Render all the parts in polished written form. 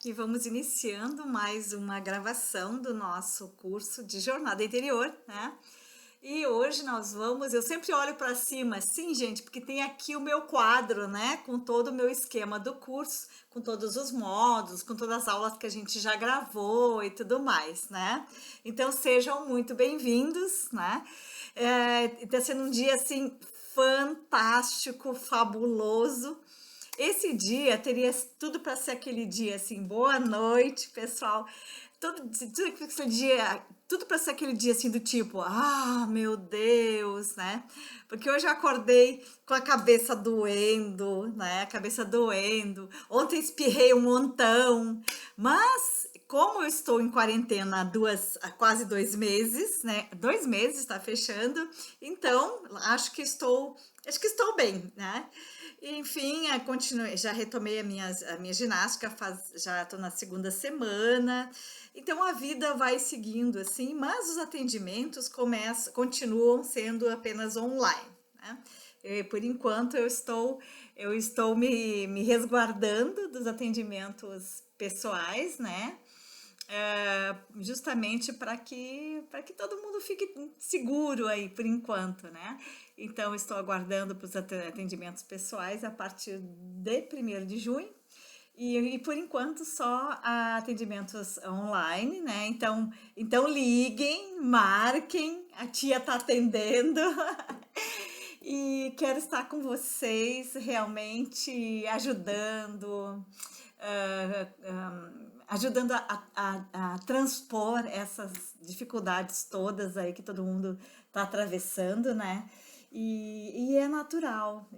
e vamos iniciando mais uma gravação do nosso curso de Jornada Interior, né? E hoje eu sempre olho para cima assim, gente, porque tem aqui o meu quadro, né, com todo o meu esquema do curso, com todos os módulos, com todas as aulas que a gente já gravou e tudo mais, né? Então sejam muito bem-vindos, né? Está sendo um dia assim fantástico, fabuloso. Esse dia teria tudo para ser aquele dia assim, boa noite, pessoal. Tudo para ser aquele dia assim do tipo, meu Deus, né? Porque hoje eu acordei com a cabeça doendo, né? A cabeça doendo. Ontem espirrei um montão, mas como eu estou em quarentena há quase 2 meses, né? 2 meses está fechando, então acho que estou bem, né? Enfim, continuei, já retomei a minha ginástica, já estou na segunda semana, então a vida vai seguindo assim, mas os atendimentos continuam sendo apenas online, né? Por enquanto eu estou me resguardando dos atendimentos pessoais, né? Justamente para que todo mundo fique seguro aí por enquanto, né? Então, estou aguardando para os atendimentos pessoais a partir de 1º de junho. E por enquanto só atendimentos online, né? Então liguem, marquem, a tia tá atendendo. E quero estar com vocês realmente ajudando a transpor essas dificuldades todas aí que todo mundo está atravessando, né? E é natural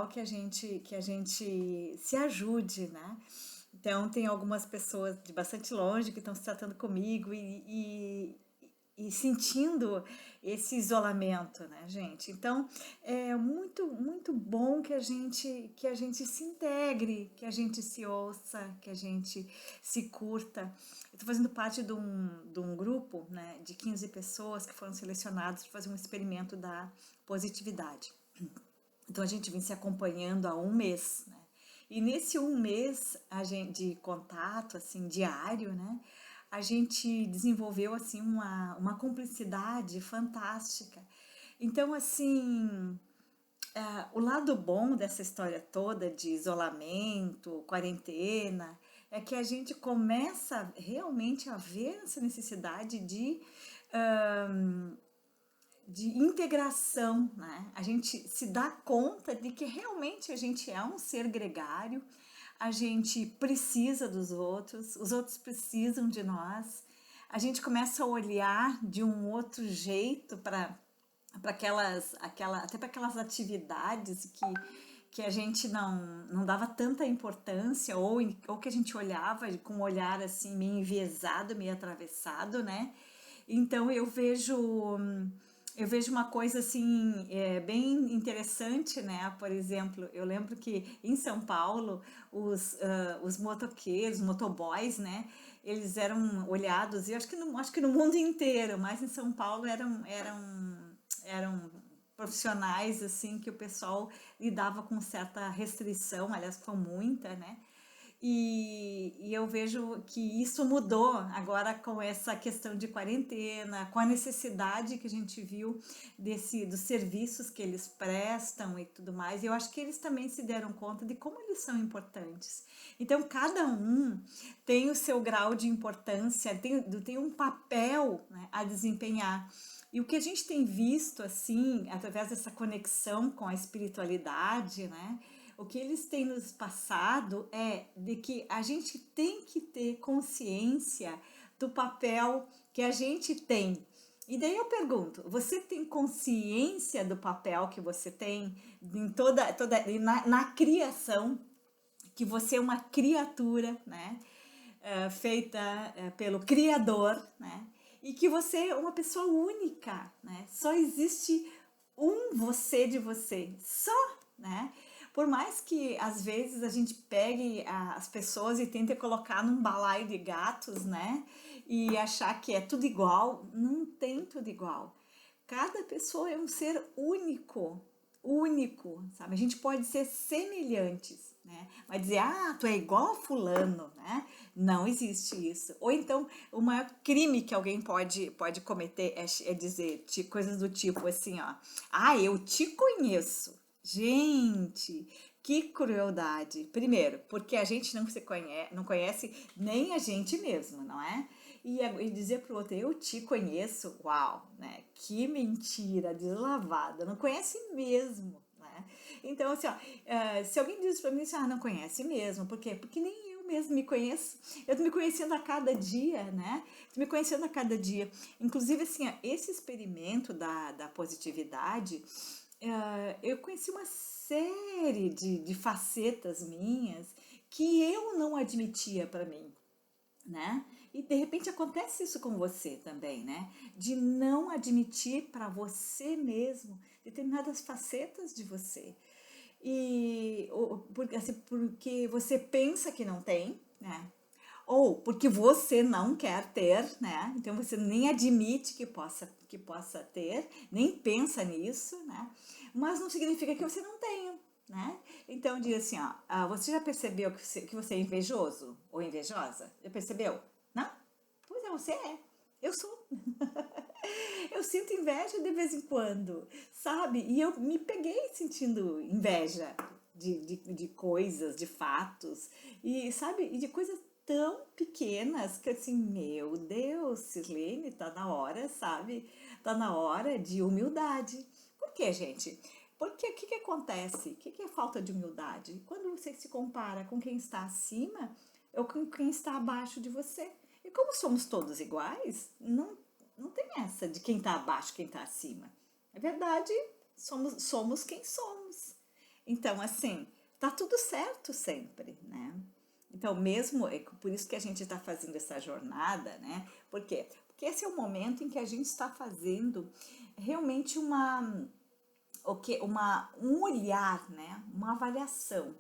que a gente se ajude, né? Então, tem algumas pessoas de bastante longe que estão se tratando comigo e sentindo esse isolamento, né, gente? Então, é muito, muito bom que a gente se integre, que a gente se ouça, que a gente se curta. Eu estou fazendo parte de um grupo, né, de 15 pessoas que foram selecionadas para fazer um experimento da positividade. Então, a gente vem se acompanhando há um mês, né? E nesse um mês de contato, assim, diário, né? A gente desenvolveu, assim, uma cumplicidade fantástica. Então, assim, o lado bom dessa história toda de isolamento, quarentena, é que a gente começa realmente a ver essa necessidade de integração, né? A gente se dá conta de que realmente a gente é um ser gregário, a gente precisa dos outros, os outros precisam de nós. A gente começa a olhar de um outro jeito para até para aquelas atividades que a gente não dava tanta importância ou que a gente olhava com um olhar assim meio enviesado, meio atravessado, né? Então eu vejo uma coisa assim bem interessante, né? Por exemplo, eu lembro que em São Paulo os motoqueiros, motoboys, né? Eles eram olhados, e acho que no mundo inteiro, mas em São Paulo eram profissionais assim que o pessoal lidava com certa restrição, aliás, com muita, né? E eu vejo que isso mudou agora com essa questão de quarentena, com a necessidade que a gente viu dos serviços que eles prestam e tudo mais. E eu acho que eles também se deram conta de como eles são importantes. Então, cada um tem o seu grau de importância, tem um papel, né, a desempenhar. E o que a gente tem visto, assim, através dessa conexão com a espiritualidade, né? O que eles têm nos passado é de que a gente tem que ter consciência do papel que a gente tem. E daí eu pergunto, você tem consciência do papel que você tem em na criação, que você é uma criatura, né? Feita pelo Criador, né? E que você é uma pessoa única, né? Só existe um você de você, só, né? Por mais que às vezes a gente pegue as pessoas e tente colocar num balaio de gatos, né? E achar que é tudo igual, não tem tudo igual. Cada pessoa é um ser único, único, sabe? A gente pode ser semelhantes, né? Vai dizer, ah, tu é igual a fulano, né? Não existe isso. Ou então, o maior crime que alguém pode cometer é dizer coisas do tipo assim, ó, ah, eu te conheço. Gente, que crueldade. Primeiro, porque a gente não conhece nem a gente mesmo, não é? E dizer para o outro, eu te conheço, uau, né? Que mentira deslavada, não conhece mesmo, né? Então, assim, ó, se alguém diz para mim assim, ah, não conhece mesmo, por quê? Porque nem eu mesmo me conheço, eu tô me conhecendo a cada dia, né? Tô me conhecendo a cada dia. Inclusive, assim, ó, esse experimento da positividade, eu conheci uma série de facetas minhas que eu não admitia para mim, né? E de repente acontece isso com você também, né? De não admitir para você mesmo determinadas facetas de você. Porque você pensa que não tem, né? Ou porque você não quer ter, né? Então você nem admite que possa ter, nem pensa nisso, né? Mas não significa que você não tenha, né? Então diz assim, ó, você já percebeu que você é invejoso ou invejosa? Já percebeu? Não? Pois é, você é. Eu sou. Eu sinto inveja de vez em quando, sabe? E eu me peguei sentindo inveja de coisas, de fatos, e sabe? E de coisas tão pequenas que assim, meu Deus, Sirlene, tá na hora, sabe? Tá na hora de humildade. Por quê, gente? Porque o que acontece? O que é falta de humildade? Quando você se compara com quem está acima ou com quem está abaixo de você. E como somos todos iguais, não tem essa de quem está abaixo, quem está acima. É verdade, somos quem somos. Então, assim, tá tudo certo sempre, né? Então, mesmo, é por isso que a gente está fazendo essa jornada, né? Por quê? Porque esse é o momento em que a gente está fazendo realmente um olhar, né? Uma avaliação.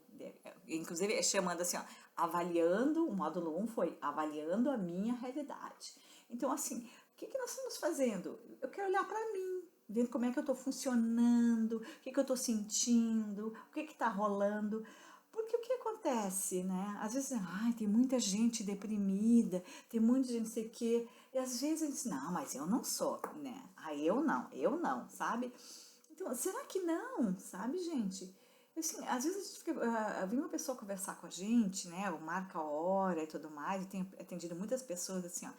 Inclusive, chamando assim, ó, avaliando, o módulo 1 foi avaliando a minha realidade. Então, assim, o que nós estamos fazendo? Eu quero olhar para mim, vendo como é que eu estou funcionando, o que eu estou sentindo, o que está rolando. Porque o que acontece, né? Às vezes, ai, tem muita gente deprimida, tem muita gente não sei o quê. E às vezes a gente diz, não, mas eu não sou, né? Ah, eu não, sabe? Então, será que não? Sabe, gente? Assim, às vezes a gente vem uma pessoa conversar com a gente, né? Ou marca a hora e tudo mais. Eu tenho atendido muitas pessoas assim, ó.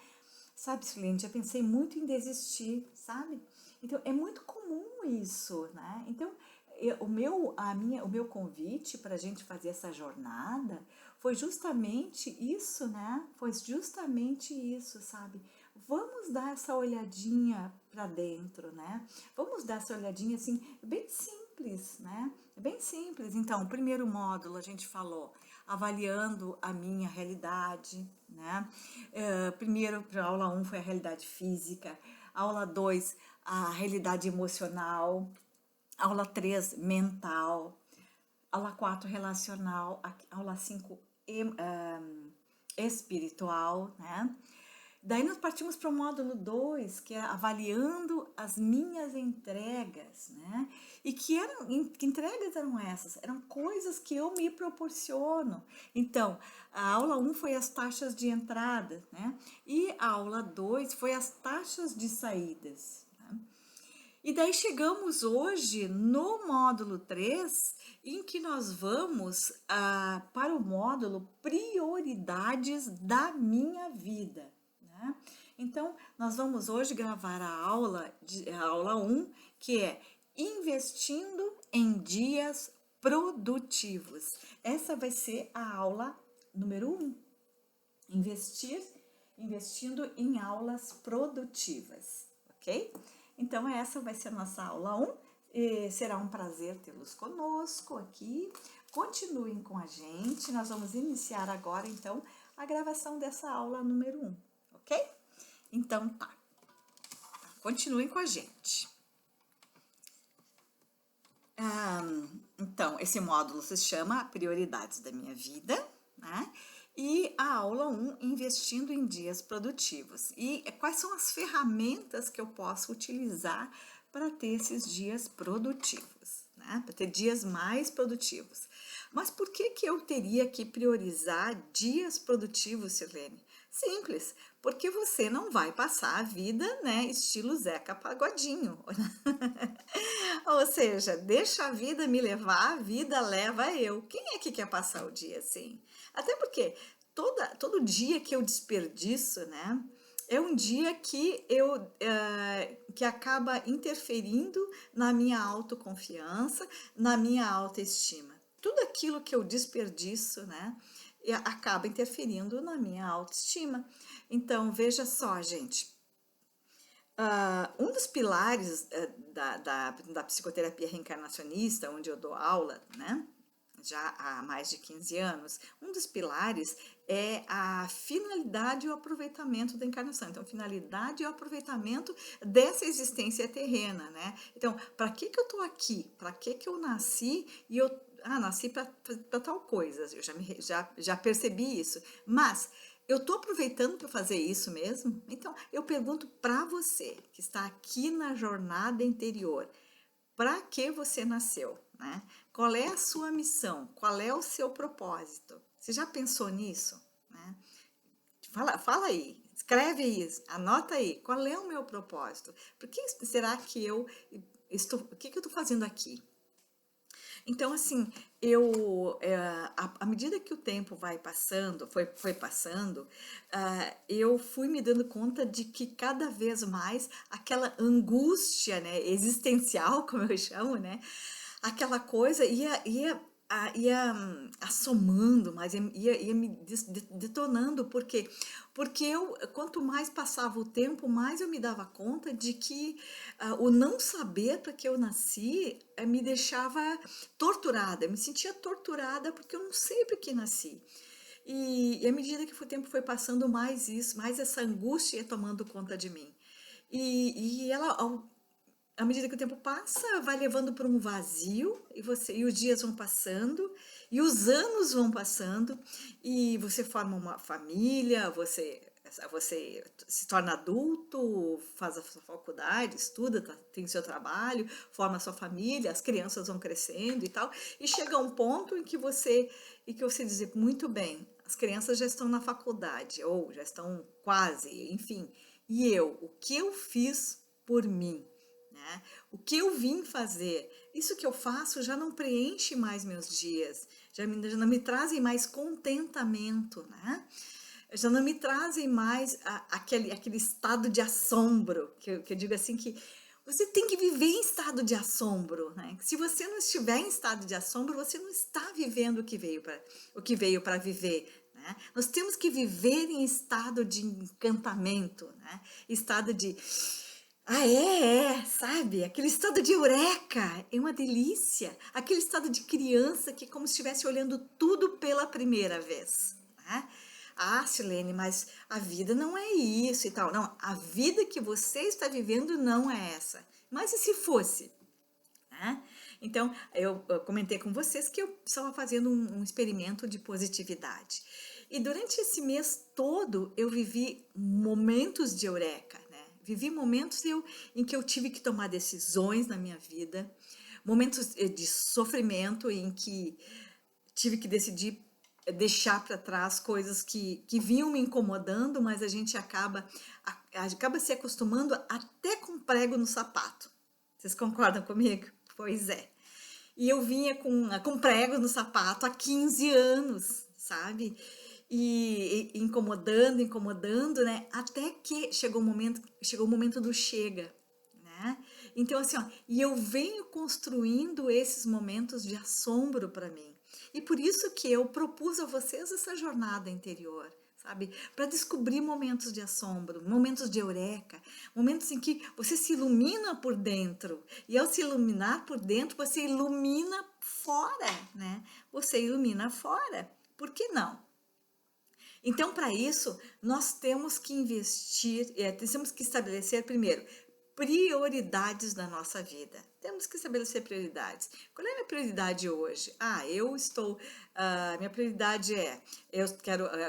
Sabe, Silene, já pensei muito em desistir, sabe? Então, é muito comum isso, né? Então, o meu convite para a gente fazer essa jornada foi justamente isso, né? Foi justamente isso, sabe? Vamos dar essa olhadinha para dentro, né? Vamos dar essa olhadinha assim, bem simples, né? Bem simples. Então, o primeiro módulo a gente falou avaliando a minha realidade, né? Primeiro, para a aula 1 foi a realidade física, aula 2, a realidade emocional, aula 3, mental, aula 4, relacional, aula 5, espiritual, né? Daí nós partimos para o módulo 2, que é avaliando as minhas entregas, né? E que entregas eram essas? Eram coisas que eu me proporciono. Então, a aula 1 foi as taxas de entrada, né? E a aula 2 foi as taxas de saídas. Né? E daí chegamos hoje no módulo 3, em que nós vamos para o módulo Prioridades da Minha Vida. Né? Então, nós vamos hoje gravar a aula 1, que é Investindo em Dias Produtivos. Essa vai ser a aula número 1. Investindo em aulas produtivas, ok? Então, essa vai ser a nossa aula 1. Será um prazer tê-los conosco aqui. Continuem com a gente. Nós vamos iniciar agora, então, a gravação dessa aula número 1, ok? Então, tá. Continuem com a gente. Então, esse módulo se chama Prioridades da Minha Vida, né? E a aula 1, Investindo em Dias Produtivos. E quais são as ferramentas que eu posso utilizar para ter esses dias produtivos, né? né? Para ter dias mais produtivos. Mas por que que eu teria que priorizar dias produtivos, Sirlene? Simples, porque você não vai passar a vida, né, estilo Zeca Pagodinho. Ou seja, deixa a vida me levar, a vida leva eu. Quem é que quer passar o dia assim? Até porque todo dia que eu desperdiço, né, é um dia que que acaba interferindo na minha autoconfiança, na minha autoestima. Tudo aquilo que eu desperdiço, né, acaba interferindo na minha autoestima. Então, veja só, gente, um dos pilares da psicoterapia reencarnacionista, onde eu dou aula, né, já há mais de 15 anos, um dos pilares é a finalidade e o aproveitamento da encarnação. Então, finalidade e o aproveitamento dessa existência terrena, né? Então, para que que eu estou aqui? Para que que eu nasci? E eu nasci para tal coisa. Eu já percebi isso. Mas eu estou aproveitando para fazer isso mesmo? Então, eu pergunto para você que está aqui na jornada interior, para que você nasceu, né? Qual é a sua missão? Qual é o seu propósito? Você já pensou nisso, né? Fala aí, escreve isso, anota aí. Qual é o meu propósito? Por que será que eu estou? O que que eu estou fazendo aqui? Então, assim, à medida que o tempo vai passando, foi passando, eu fui me dando conta de que cada vez mais aquela angústia, né, existencial, como eu chamo, né, aquela coisa ia assomando, mas ia me detonando, porque quanto mais passava o tempo, mais eu me dava conta de que o não saber para que eu nasci me deixava torturada, eu me sentia torturada porque eu não sei para que nasci. E à medida que o tempo foi passando, mais isso, mais essa angústia ia tomando conta de mim. E ela, à medida que o tempo passa, vai levando para um vazio e os dias vão passando e os anos vão passando e você forma uma família, você se torna adulto, faz a sua faculdade, estuda, tem seu trabalho, forma a sua família, as crianças vão crescendo e tal, e chega um ponto em que você diz, muito bem, as crianças já estão na faculdade ou já estão quase, enfim, e o que eu fiz por mim? Né? O que eu vim fazer, isso que eu faço já não preenche mais meus dias, já não me trazem mais contentamento, né? Já não me trazem mais aquele estado de assombro, que eu digo assim, que você tem que viver em estado de assombro, né? Se você não estiver em estado de assombro, você não está vivendo o que veio para viver, né? Nós temos que viver em estado de encantamento, né? Estado de sabe? Aquele estado de eureka, é uma delícia. Aquele estado de criança que é como se estivesse olhando tudo pela primeira vez, né? Silene, mas a vida não é isso e tal. Não, a vida que você está vivendo não é essa. Mas e se fosse? Né? Então, eu comentei com vocês que eu estava fazendo um experimento de positividade. E durante esse mês todo, eu vivi momentos de eureka, né? Vivi momentos em que eu tive que tomar decisões na minha vida, momentos de sofrimento em que tive que decidir deixar para trás coisas que vinham me incomodando, mas a gente acaba se acostumando até com prego no sapato. Vocês concordam comigo? Pois é. E eu vinha com prego no sapato há 15 anos, sabe? E incomodando, né? Até que chegou o momento do chega, né? Então, assim, ó, e eu venho construindo esses momentos de assombro para mim. E por isso que eu propus a vocês essa jornada interior, sabe? Para descobrir momentos de assombro, momentos de eureka, momentos em que você se ilumina por dentro. E ao se iluminar por dentro, você ilumina fora, né? Você ilumina fora. Por que não? Então, para isso, nós temos que investir, temos que estabelecer primeiro prioridades na nossa vida. Temos que estabelecer prioridades. Qual é a minha prioridade hoje? Minha prioridade eu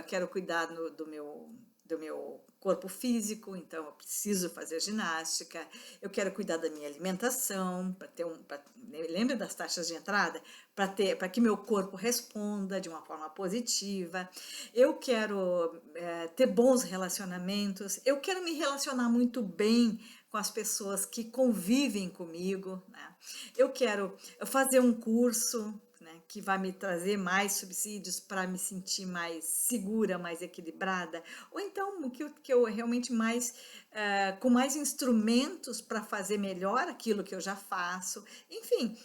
quero cuidar do do meu corpo físico, então eu preciso fazer ginástica. Eu quero cuidar da minha alimentação, para ter lembra das taxas de entrada? Para que meu corpo responda de uma forma positiva. Eu quero ter bons relacionamentos. Eu quero me relacionar muito bem com as pessoas que convivem comigo, né? Eu quero fazer um curso, né, que vai me trazer mais subsídios para me sentir mais segura, mais equilibrada, ou então que eu realmente mais, com mais instrumentos para fazer melhor aquilo que eu já faço. Enfim,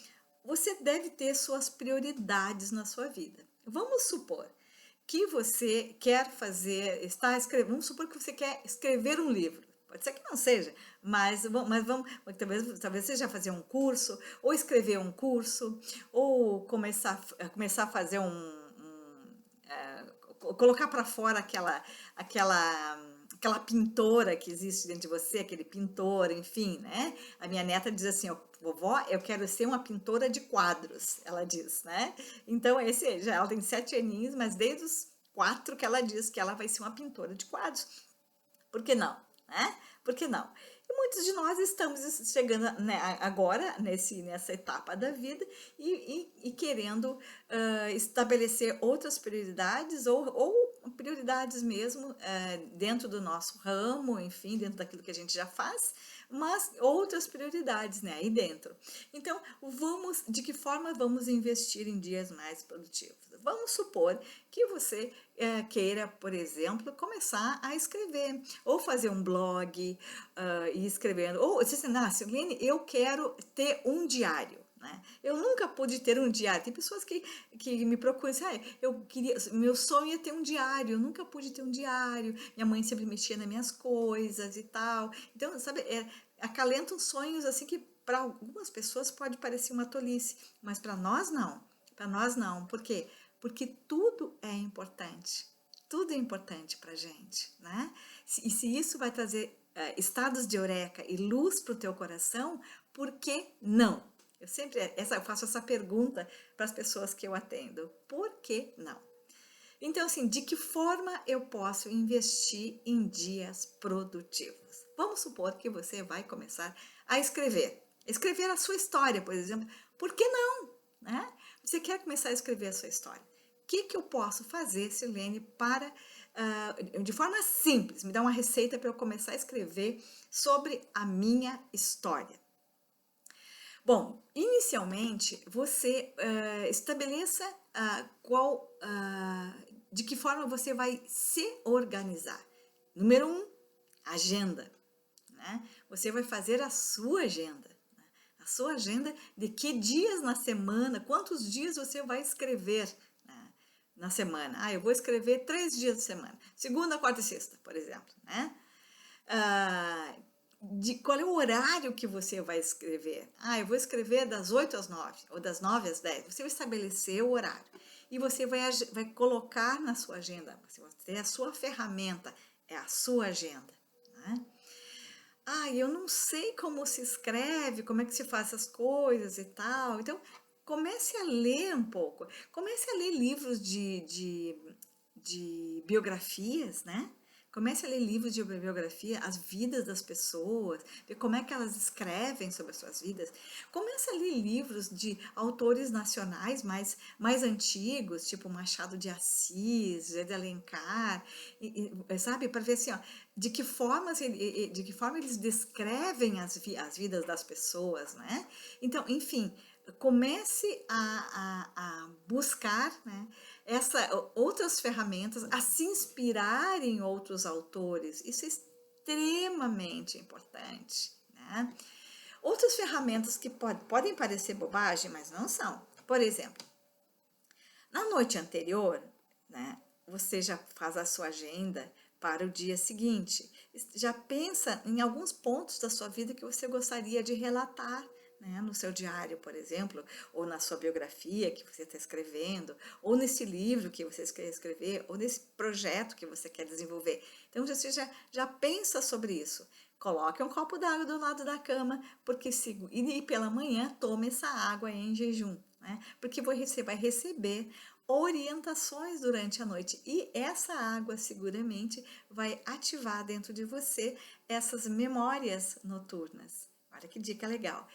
você deve ter suas prioridades na sua vida. Vamos supor que você quer vamos supor que você quer escrever um livro. Pode ser que não seja, mas talvez seja fazer um curso, ou escrever um curso, ou começar a fazer colocar para fora aquela pintora que existe dentro de você, aquele pintor, enfim, né? A minha neta diz assim, ó, vovó, eu quero ser uma pintora de quadros, ela diz, né? Então, ela tem 7 aninhos, mas desde os 4 que ela diz que ela vai ser uma pintora de quadros. Por que não? Né? Por que não? E muitos de nós estamos chegando, né, agora nessa etapa da vida e querendo estabelecer outras prioridades ou prioridades mesmo dentro do nosso ramo, enfim, dentro daquilo que a gente já faz, mas outras prioridades, né, aí dentro. Então, de que forma vamos investir em dias mais produtivos? Vamos supor que você queira, por exemplo, começar a escrever, ou fazer um blog, e escrevendo, ou você diz, Silene, eu quero ter um diário. Né? Eu nunca pude ter um diário. Tem pessoas que me procuram e dizem, meu sonho é ter um diário, eu nunca pude ter um diário, minha mãe sempre mexia nas minhas coisas e tal. Então, sabe, acalentam sonhos assim que para algumas pessoas pode parecer uma tolice, mas para nós não. Para nós não. Por quê? Porque tudo é importante. Tudo é importante para a gente, né? E se isso vai trazer estados de eureka e luz para o teu coração, por que não? Eu faço essa pergunta para as pessoas que eu atendo. Por que não? Então, assim, de que forma eu posso investir em dias produtivos? Vamos supor que você vai começar a escrever. Escrever a sua história, por exemplo. Por que não? Né? Você quer começar a escrever a sua história. O que eu posso fazer, Silene, para, de forma simples, me dar uma receita para eu começar a escrever sobre a minha história? Bom, inicialmente, você estabeleça de que forma você vai se organizar. Número 1, agenda. Né? Você vai fazer a sua agenda. Né? A sua agenda de que dias na semana, quantos dias você vai escrever na semana. Eu vou escrever 3 dias de semana. Segunda, quarta e sexta, por exemplo. Né? De qual é o horário que você vai escrever. Eu vou escrever das 8 às 9, ou das 9 às 10. Você vai estabelecer o horário. E você vai colocar na sua agenda. Você vai ter a sua ferramenta, é a sua agenda. Né? Eu não sei como se escreve, como é que se faz essas coisas e tal. Então, comece a ler um pouco. Comece a ler livros de biografias, né? Comece a ler livros de biografia, as vidas das pessoas, ver como é que elas escrevem sobre as suas vidas. Comece a ler livros de autores nacionais mais antigos, tipo Machado de Assis, José de Alencar, sabe? Para ver assim, de que forma eles descrevem as vidas das pessoas, né? Então, enfim, comece a buscar, né, outras ferramentas, a se inspirar em outros autores. Isso é extremamente importante. Né? Outras ferramentas que podem parecer bobagem, mas não são. Por exemplo, na noite anterior, né, você já faz a sua agenda para o dia seguinte. Já pensa em alguns pontos da sua vida que você gostaria de relatar, né, no seu diário, por exemplo, ou na sua biografia que você está escrevendo, ou nesse livro que você quer escrever, ou nesse projeto que você quer desenvolver. Então, você já pensa sobre isso. Coloque um copo d'água do lado da cama, e pela manhã tome essa água em jejum, né? Porque você vai receber orientações durante a noite. E essa água seguramente vai ativar dentro de você essas memórias noturnas. Olha que dica legal.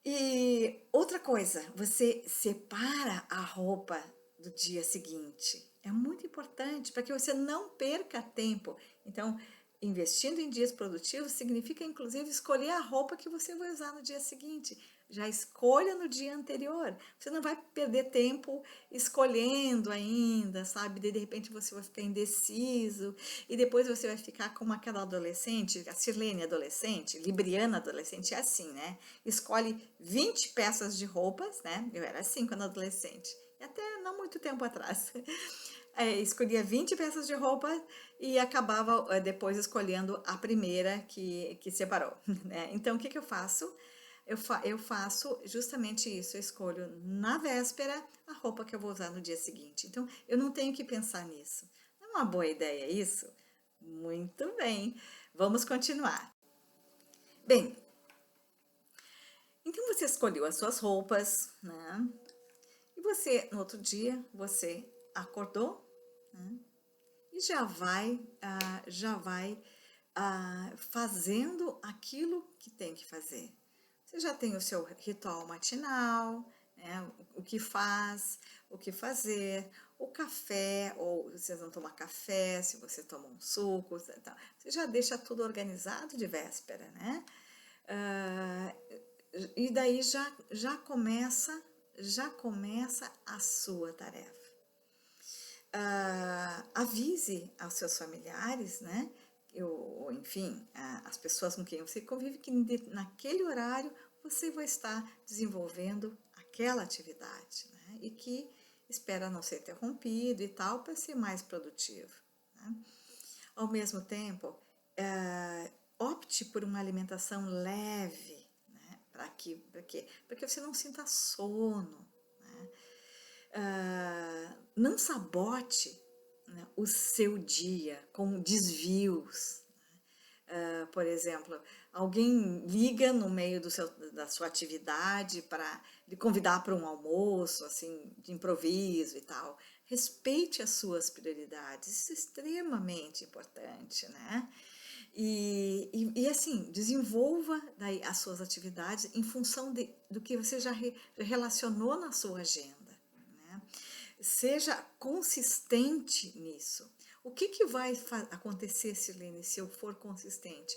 E outra coisa, você separa a roupa do dia seguinte. É muito importante para que você não perca tempo. Então, investindo em dias produtivos significa, inclusive, escolher a roupa que você vai usar no dia seguinte. Já escolha no dia anterior. Você não vai perder tempo escolhendo ainda, sabe? De repente você vai ficar indeciso e depois você vai ficar como aquela adolescente, a Sirlene adolescente, Libriana adolescente, é assim, né? Escolhe 20 peças de roupas, né? Eu era assim quando adolescente, e até não muito tempo atrás. Escolhia 20 peças de roupa e acabava depois escolhendo a primeira que separou, né? Então, o que eu faço? Eu faço justamente isso, eu escolho na véspera a roupa que eu vou usar no dia seguinte. Então, eu não tenho que pensar nisso. Não é uma boa ideia isso? Muito bem, vamos continuar. Bem, então você escolheu as suas roupas, né? E você, no outro dia, você acordou, né? E já vai fazendo aquilo que tem que fazer. Você já tem o seu ritual matinal, né? O que faz, o que fazer, o café, ou vocês vão tomar café, se você toma um suco, tal. Você já deixa tudo organizado de véspera, né? Ah, e daí já começa a sua tarefa. Avise aos seus familiares, né? Enfim, as pessoas com quem você convive, que naquele horário você vai estar desenvolvendo aquela atividade, né? E que espera não ser interrompido e tal, para ser mais produtivo, né? Ao mesmo tempo, opte por uma alimentação leve, né? Para quê? Para que você não sinta sono, né? Não sabote, né, o seu dia com desvios. Por exemplo, alguém liga no meio da sua atividade para lhe convidar para um almoço, assim, de improviso e tal. Respeite as suas prioridades, isso é extremamente importante, né? E assim, desenvolva daí as suas atividades em função do que você já relacionou na sua agenda, né? Seja consistente nisso. O que vai acontecer, Silene, se eu for consistente?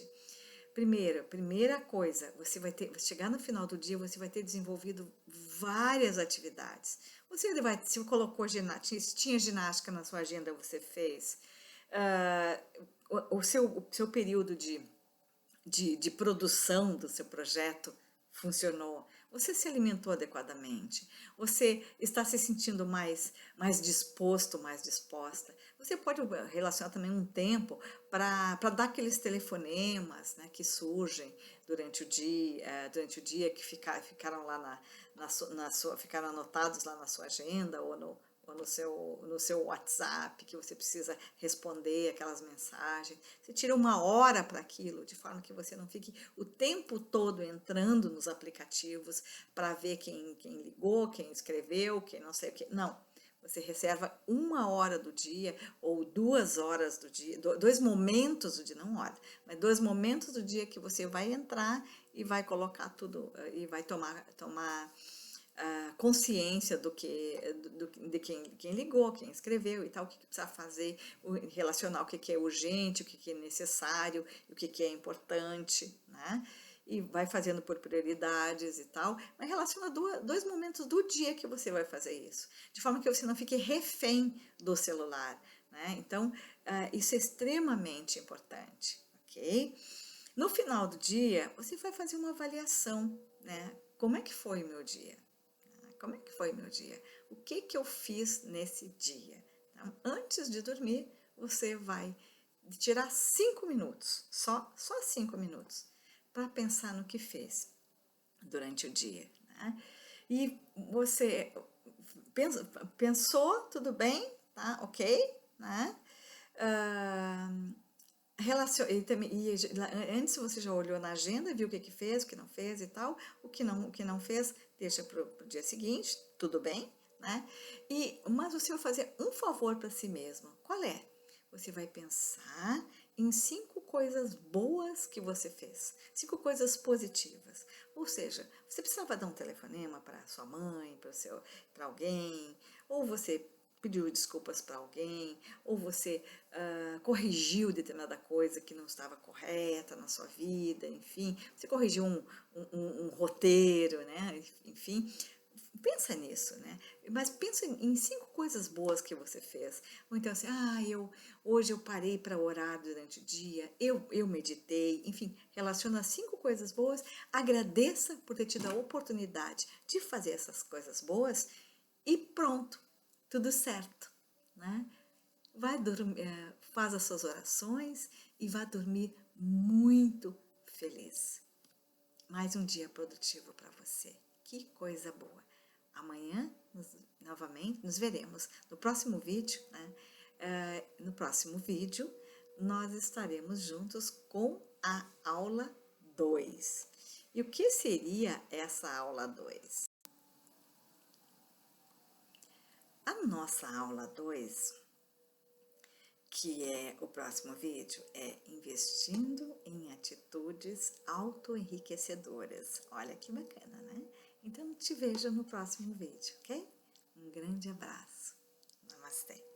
Primeira coisa, você vai chegar no final do dia, você vai ter desenvolvido várias atividades. Se colocou ginástica, se tinha ginástica na sua agenda, você fez. Ah, o seu período de produção do seu projeto funcionou, você se alimentou adequadamente, você está se sentindo mais disposto, mais disposta. Você pode relacionar também um tempo para dar aqueles telefonemas, né, que surgem durante o dia que ficaram lá ficaram anotados lá na sua agenda ou no seu WhatsApp, que você precisa responder aquelas mensagens. Você tira uma hora para aquilo, de forma que você não fique o tempo todo entrando nos aplicativos para ver quem ligou, quem escreveu, quem não sei o que. Não. Você reserva 1 hora do dia ou 2 horas do dia, dois momentos do dia, não hora, mas 2 momentos do dia que você vai entrar e vai colocar tudo, e vai tomar consciência de quem ligou, quem escreveu e tal, o que precisa fazer, relacionar o que é urgente, o que é necessário, o que é importante, né? E vai fazendo por prioridades e tal, mas relaciona dois momentos do dia que você vai fazer isso, de forma que você não fique refém do celular, né? Então, isso é extremamente importante, ok? No final do dia, você vai fazer uma avaliação, né? Como é que foi o meu dia? Como é que foi meu dia? O que eu fiz nesse dia? Então, antes de dormir, você vai tirar 5 minutos, só 5 minutos, para pensar no que fez durante o dia, né? E você pensou, tudo bem, tá? Ok, né? Antes você já olhou na agenda, viu o que fez, o que não fez e tal. O que não fez, deixa para o dia seguinte, tudo bem, né? Mas você vai fazer um favor para si mesmo. Qual é? Você vai pensar em 5 coisas boas que você fez, 5 coisas positivas. Ou seja, você precisava dar um telefonema para sua mãe, para alguém, ou você pediu desculpas para alguém, ou você corrigiu determinada coisa que não estava correta na sua vida, enfim, você corrigiu um roteiro, né? Enfim, pensa nisso, né? Mas pensa em 5 coisas boas que você fez. Ou então assim, hoje eu parei para orar durante o dia, eu meditei, enfim, relaciona 5 coisas boas, agradeça por ter tido a oportunidade de fazer essas coisas boas e pronto, tudo certo, né? Vai dormir, faz as suas orações e vai dormir muito feliz. Mais um dia produtivo para você. Que coisa boa. Amanhã, novamente, nos veremos. No próximo vídeo, né? No próximo vídeo, nós estaremos juntos com a aula 2. E o que seria essa aula 2? A nossa aula 2, que é o próximo vídeo, é investindo em atitudes autoenriquecedoras. Olha que bacana, né? Então, te vejo no próximo vídeo, ok? Um grande abraço. Namastê.